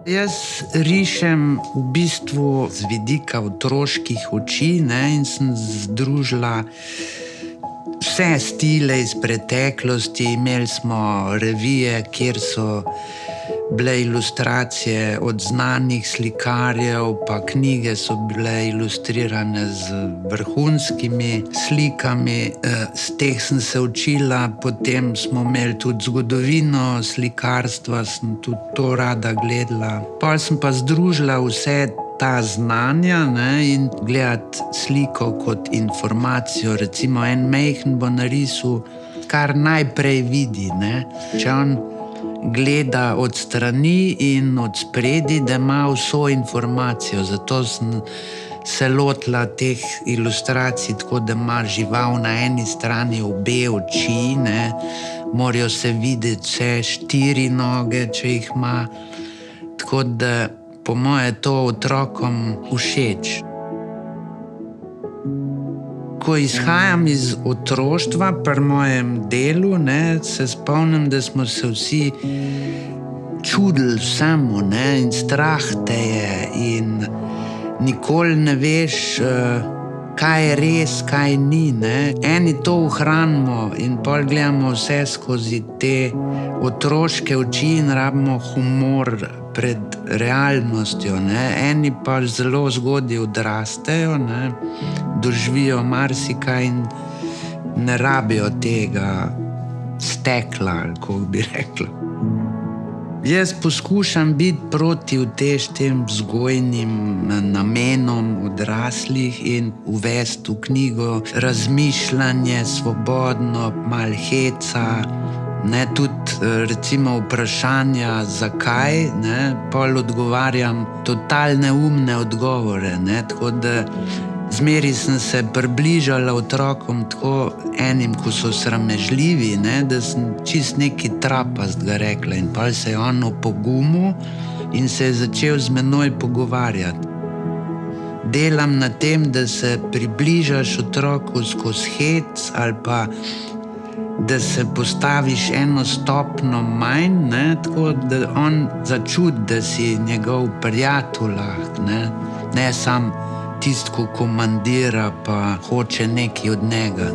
Jaz rišem v bistvu z vidika otroških oči, in sem združila vse stile iz preteklosti. Imeli smo revije, kjer so bile ilustracije od znanih slikarjev, pa knjige so bile ilustrirane z vrhunskimi slikami. Z teh sem se učila, potem smo imeli tudi zgodovino slikarstva, sem tudi to rada gledala. Pol sem pa združila vse ta znanja, in gledati sliko kot informacijo. Recimo en majhen bo narisal, kar najprej vidi, Če on gleda od strani in od spredi, da ima vso informacijo. Zato sem se lotila teh ilustracij tako, da ima žival na eni strani obe oči, morajo se videti vse 4 noge, če jih ima. Tako da po moje to otrokom všeč. Ko izhajam iz otroštva pri mojem delu, se spomnim, da smo se vsi čudili vsemu, in strah te je in nikoli ne veš, kaj je res, kaj ni, Eni to ohranimo in pol gledamo vse skozi te otroške oči in rabimo humor pred realnostjo, Eni pa zelo zgodaj odrastejo, doživijo marsikaj in ne rabijo tega stekla, ali kako bi rekla. Jaz poskušam biti proti tem vzgojnim namenom odraslih in uvesti v knjigo razmišljanje svobodno, malo heca, tudi recimo vprašanja zakaj, pol odgovarjam totalne umne odgovore, tako da zmeri sem se približala otrokom tako enim, ko so sramežljivi, da sem čist neki trapast ga rekla in pol se je on opogumil in se je začel z menoj pogovarjati. Delam na tem, da se približaš otroku skozi hec ali pa da se postaviš eno stopnjo manj, tako da on začuti, da si njegov prijatelj, ne sam tisto, ko komandira pa hoče nekaj od njega,